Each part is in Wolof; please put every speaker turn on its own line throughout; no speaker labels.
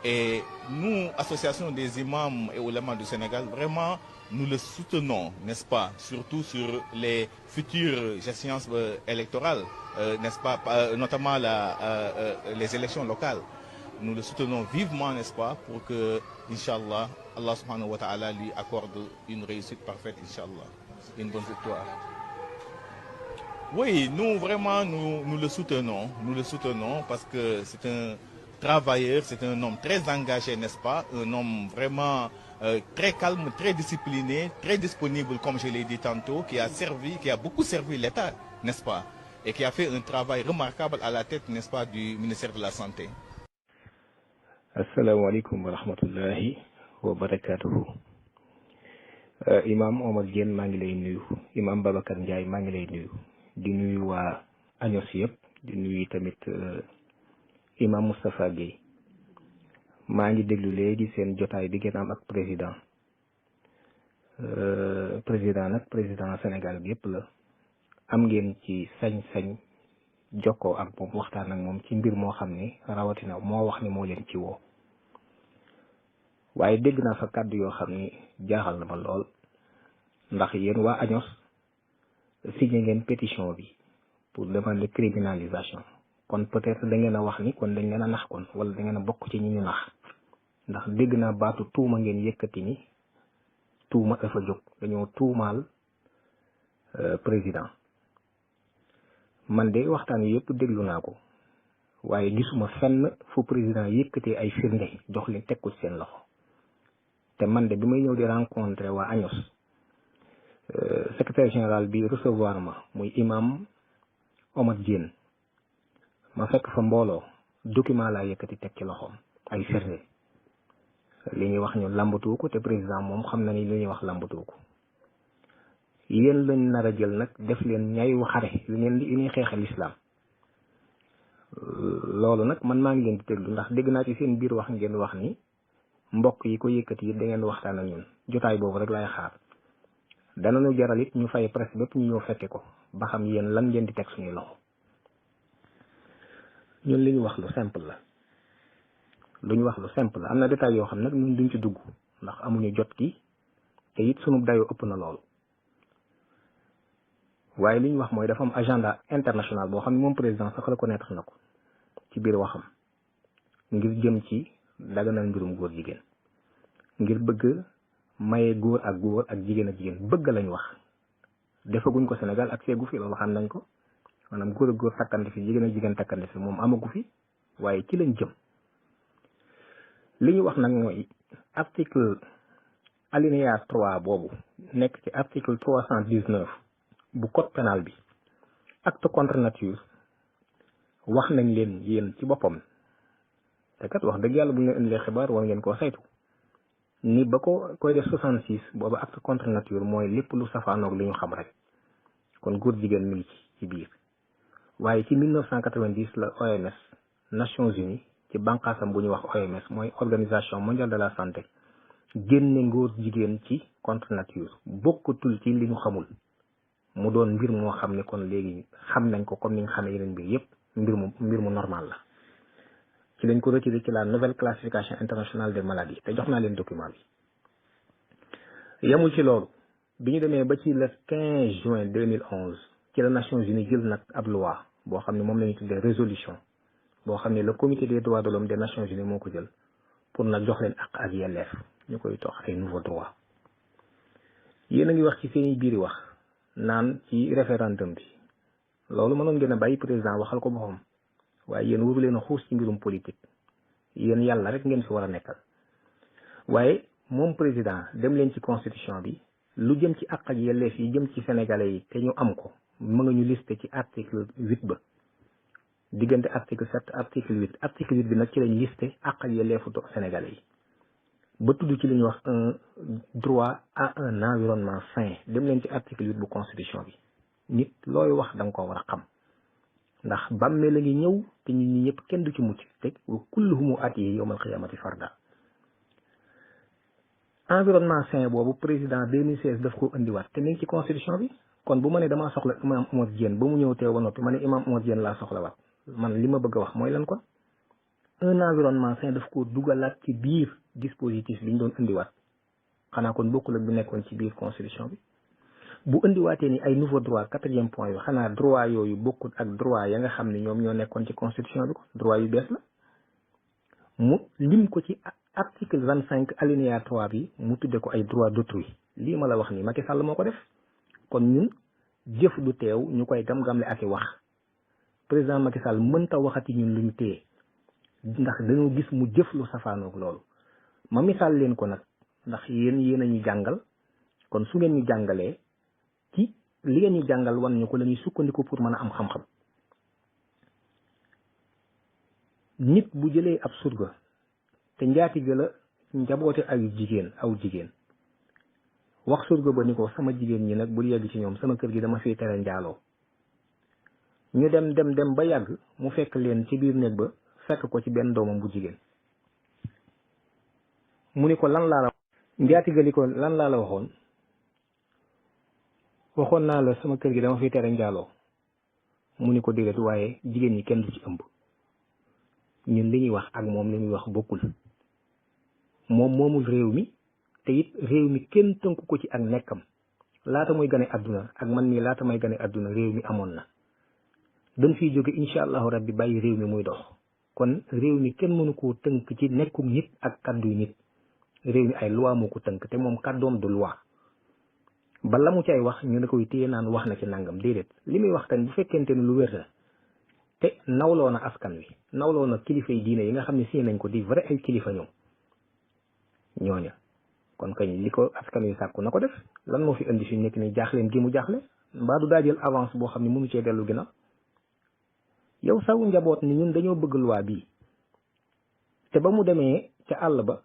Et nous, Association des imams et oulémas du Sénégal, vraiment, nous le soutenons, n'est-ce pas, surtout sur les futures échéances électorales, n'est-ce pas, notamment les élections locales. Nous le soutenons vivement, n'est-ce pas, pour que, Inch'Allah, Allah subhanahu wa ta'ala lui accorde une réussite parfaite, Inch'Allah, une bonne victoire. Oui, nous vraiment, nous le soutenons parce que c'est un travailleur, c'est un homme très engagé, n'est-ce pas, un homme vraiment très calme, très discipliné, très disponible, comme je l'ai dit tantôt, qui a beaucoup servi l'État, n'est-ce pas, et qui a fait un travail remarquable à la tête, n'est-ce pas, du ministère de la Santé.
Assalamu alaikum wa rahmatullahi wa barakatuhu. Imam Omar Diène maa ngi lay nuyu, Imam Babacar Ndiaye maa ngi lay nuyu, di nuyu waa Agnos yëpp, di nuyu tamit Imam Moustapha Guèye. maa ngi déglu léegi seen jotaay bi ngeen am ak président nag président Sénégal bi yëpp la am ngeen ci sañ-sañ jokkoo ak moom waxtaan ak moom ci mbir moo xam ne rawatina moo wax ni moo leen ci woo. waaye dégg naa fa kàddu yoo xam ni jaaxal na ma lool ndax yéen waa Agnos signé ngeen pétition bi pour demander criminalisation kon peut-être da ngeen a wax ni kon dañ leen a nax kon wala da ngeen a bokk ci ñi ñu nax ndax dégg naa baatu tuuma ngeen yëkkati ni tuuma dafa jóg dañoo tuumaal président. man de waxtaan wi yëpp déglu naa ko waaye gisuma fenn fu président yëkkatee ay firnde jox leen teg ko ci seen loxo te man de bi may ñëw di rencontré waa Agnos secrétaire général bi recevoir ma muy imam Omar Diène ma fekk fa mbooloo document laa yëkkati teg ci loxoom ay firnde li ñuy wax ñu lambatu ko te président moom xam na ni li ñuy wax lambatu ko yéen lañ nar a jël nag def leen ñayu xare yu ñuy xeexal islam loolu nag man maa ngi leen di déglu ndax dégg naa ci seen biir wax ngeen wax ni mbokk yi ko yëkkati yi da ngeen waxtaan ak ñun jotaay boobu rek laay xaar danañu jaral it ñu fay presse bépp ñu ñëw fekke ko ba xam yéen lan ngeen di teg suñuy loxo. ñun li ñu wax lu simple la am na détail yoo xam nag ñun duñ ci dugg ndax amuñu jot gi te it sunu dayoo ëpp na lool. waaye li ñu wax mooy dafa am agenda international boo xam ne moom président sax reconnaître na ko ci biir waxam ngir jëm ci daganal mbirum góor jigéen ngir bëgg maye góor ak jigéen ak jigéen bëgg lañ wax defaguñ ko Sénégal ak seegu fi loolu xam nañ ko maanaam góor ak góor takkante fi jigéen ak jigéen takkante fi moom amagu fi waaye ci lañ jëm. li ñu wax nag mooy article alinéa 3 boobu nekk ci article 319 bu code pénal bi acte contre nature wax nañ leen yéen ci boppam te kat wax dëgg yàlla bu ñu leen indilee xibaar war ngeen koo saytu ni ba ko koy def 66 boobu acte contre nature mooy lépp lu safaanoog li ñu xam rek kon góor jigéen mi ngi ci biir. waaye ci 1990 la OMS Nations Unies ci bànqaasam bu ñuy wax OMS mooy organisation mondiale de la santé génne ngóor jigéen ci contre nature bokkatul ci li ñu xamul mu doon mbir moo xam ne kon léegi xam nañ ko comme ni nga xamee yeneen mbir yépp mbir mu normal la ci lañ ko retiré ci la nouvelle classification internationale des maladies te jox naa leen document bi. yemul ci loolu bi ñu demee ba ci le 15 juin 2011 ci la Nations Unies jël nag ab loi boo xam ne moom la ñu tuddee résolution boo xam ne le comité des droits de l'homme des Nations Unies moo ko jël pour nag jox leen ak yelleef ñu koy tox ay nouveaux droits. yéen a ngi wax ci seeni biiri wax naan ci référendum bi loolu mënoon ngeen a bàyyi président waxal ko boppam waaye yéen waru leen a xuus ci mbirum politique yéen yàlla rek ngeen fi war a nekkal. waaye moom président dem leen ci constitution bi lu jëm ci ak yelleef yi jëm ci sénégalais yi te ñu am ko mën nga ñu listé ci article 8 ba diggante article 7 article 8 article 8 bi nag ci lañ listé ak yelleefu sénégalais yi ba tudd ci li ñuy wax un droit à un environnement sain dem leen ci article 8 bu constitution bi nit looy wax da nga ko war a xam ndax bàmmee la ngi ñëw te ñun ñi ñëpp kenn du ci mucc te wa kulluhumu aatihi yawmal qiyaamati farda. environnement sain boobu président 2016 daf ko indiwaat te mi ngi ci constitution bi kon bu ma ne damaa soxla imam Omar Diène ba mu ñëw teew ba noppi ma ne imam Omar Diène laa soxla waat man li ma bëgg a wax mooy lan kon un environnement sain daf ko dugalaat ci biir dispositif bi ñu doon indiwaat xanaa kon bokkul ak bi nekkoon ci biir constitution bi bu indiwaatee ni ay nouveau droit 4e point yu xanaa droit yooyu bokkul ak droit ya nga xam ne ñoom ñoo nekkoon ci constitution bi ko droit yu bees la mu lim ko ci article 25 alinéa 3 bi mu tudde ko ay droit d'autrui lii ma la wax ni Macky Sall moo ko def kon ñun jëf du teew ñu koy gam-gamle ak i wax président Macky Sall mënta waxati ñun lu ñu téye ndax dañoo gis mu jëf lu safaanoog loolu ma misaal leen ko nag ndax yéen a ñu jàngal kon su ngeen ñu jàngalee ci li ngeen ñu jàngal wan ñu ko la ñuy sukkandiku pour mën a am xam-xam nit bu jëlee ab surga te njaatige la njaboote aw jigéen wax surga ba ni ko sama jigéen ñi nag bul yegg ci ñoom sama kër gi dama fiy tere njaaloo ñu dem ba yàgg mu fekk leen ci biir néeg ba fekk ko ci benn doomam bu jigéen mu ni ko lan laa la njaatige li ko lan laa la waxoon naa la sama kër gi dama fiy tere njaaloo mu ni ko déedéet waaye jigéen ñi kenn du ci ëmb ñun li ñuy wax ak moom li ñuy wax bokkul moom moomul réew mi te it réew mi kenn tënku ko ci ak nekkam laata muy gane àdduna ak man mii laata may gane àdduna réew mi amoon na dañ fiy jóge incha allahu rabbi bàyyi réew mi muy dox kon réew mi kenn mënu koo tënk ci nekkum nit ak kàdduy nit réew mi ay loi moo ko tënk te moom kàddoom du loi ba la mu cay wax ñu ne koy téye naan wax na ci nangam déedéet li muy wax tamit bu fekkente ni lu wér la te nawloo na askan wi nawloo na kilifa yi diine yi nga xam ne si nañ ko di vrai ay kilifa ñooña kon kañ li ko askan wi sàkku na ko def lan moo fi indi fi nekk ni jaaxleen gi mu jaaxle mbaa du daa jël avance boo xam ne mënu cee dellu ginnaaw yow saw njaboot ni ñun dañoo bëgg loi bii te ba mu demee ca àll ba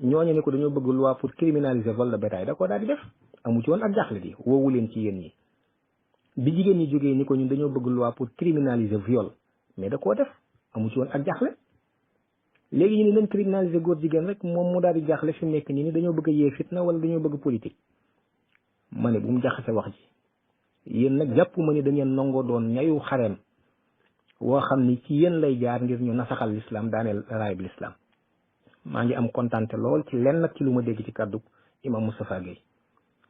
ñooñu ni ko dañoo bëgg loi pour criminaliser vol de bétail da koo daal di def amu ci woon ak jaaxle di woowu leen ci yéen ñi bi jigéen ñi jógee ni ko ñun dañoo bëgg loi pour criminaliser viol mais da koo def amu ci woon ak jaaxle léegi ñu ne leen criminaliser góor jigéen rek moom mu daal di jaaxle fi mu nekk nii ni dañoo bëgg a yee fitna wala dañoo bëgg politique ma ne bu mu jaxase wax ji yéen nag jàpp ma ni da ngeen nangoo doon ñayu xareem woo xam ni ci yéen lay jaar ngir ñu nasaxal l'islam daaneel raay bi l'islam maa ngi am kontante lool ci lenn nag ci lu ma dégg ci kàddu imam Moustapha Gueye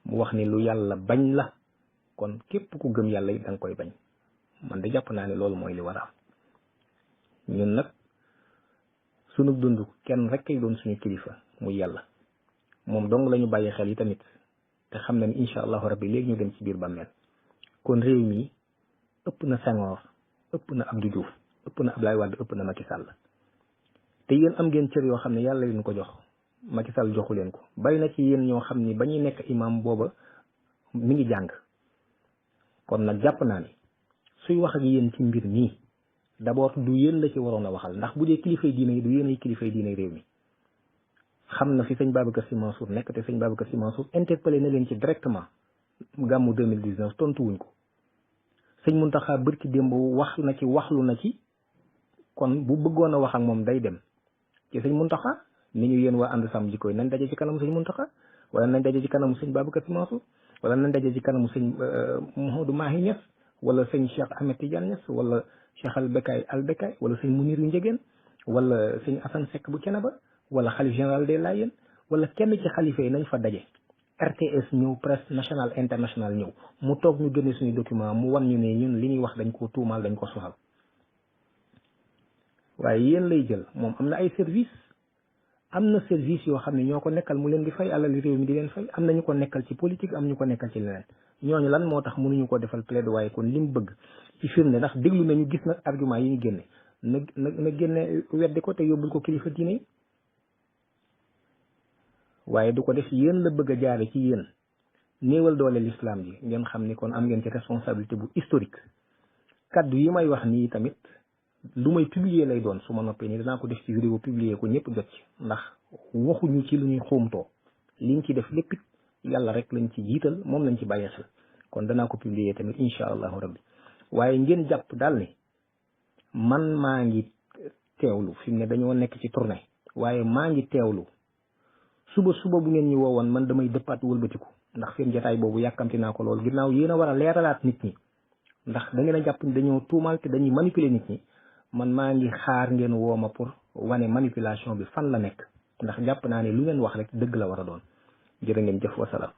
mu wax ni lu yàlla bañ la kon képp ku gëm yàlla it da nga koy bañ man de jàpp naa ne loolu mooy li war a am ñun nag sunu dund kenn rek kay doon suñu kilifa muy yàlla moom dong lañu bàyyi xel yi tamit te xam na ni incha allahu rabbi léegi ñu dem ci biir bàmmeel kon réew mi ëpp na Senghor ëpp na Abdou Diouf ëpp na Abdoulaye Wade ëpp na Macky Sall te yéen am ngeen cër yoo xam ne yàlla leen ko jox Macky Sall joxu leen ko bari na ci yéen ñoo xam ni ba ñuy nekk imam booba mi ngi jàng kon nag jàpp naa ni suy wax ak yéen ci mbir nii d'abord du yéen la ci waroon a waxal ndax bu dee kilifay diine yi du yéen ay kilifay diine réew mi xam na fi sëñ Babacar Sy Mansour nekk te sëñ Babacar Sy Mansour interpellé na leen ci directement gàmmu 2019 tontu wuñ ko sëñ Mountakha bërki démb waxlu na ci kon bu bëggoon a wax ak moom day dem ci sëñ Mountakha ni ñu yéen waa ànd sàmm jikko yi nañ daje ci kanamu sëñ Mountakha wala nañ daje ci kanamu sëñ Babacar Sy Mansour wala nañ daje ci kanamu sëñ Mouhamadou Mahi Niass wala sëñ Cheikh Ahmed Tidiane Niass wala Cheikh al Bekay wala sëñ Mouniru Ndiégène wala sëñ Assane Seck bu Thiénaba wala xalif général des Layènes wala kenn ci xalifa yi nañ fa daje RTS ñëw presse nationale internationale ñëw mu toog ñu génne suñu document mu wan ñu ne ñun li ñuy wax dañ ko tuumaal dañ ko soxal waaye yéen lay jël moom am na ay service yoo xam ne ñoo ko nekkal mu leen di fay alal réew mi di leen fay am na ñu ko nekkal ci politique am ñu ko nekkal ci leneen ñooñu lan moo tax mënuñu ko defal plaidoyer kon li mu bëgg ci firnde ndax déglu nañu gis nag argument yi ñu génne na génne weddi ko te yóbbul ko kilifa diine yi waaye du ko def yéen la bëgg a jaare ci yéen néewal doole l'islam ji ngeen xam ni kon am ngeen ci responsabilité bu historique kaddu yi may wax nii tamit lu may publier lay doon su ma noppee nii danaa ko def ci vidéo publier ko ñëpp jot ci ndax waxuñu ci lu ñuy xuumtoo liñ ci def lépp yàlla rek lañ ci jiital moom lañ ci bàyyi xel kon danaa ko publier tamit incha allahu rabbi waaye ngeen jàpp daal ni man maa ngi teewlu fi mu ne dañoo nekk ci tournée waaye maa ngi teewlu suba bu ngeen ñi woowoon man damay dëppaat wëlbatiku ndax seen jotaay boobu yàkkamti naa ko lool ginnaaw yéen a war a leeralaat nit ñi ndax da ngeen a jàpp ni dañoo tuumal te dañuy manipuler nit ñi man maa ngi xaar ngeen woo ma pour wane manipulation bi fan la nekk ndax jàpp naa ne lu ngeen wax rek dëgg la war a doon jërë ngeen jëf wasalaam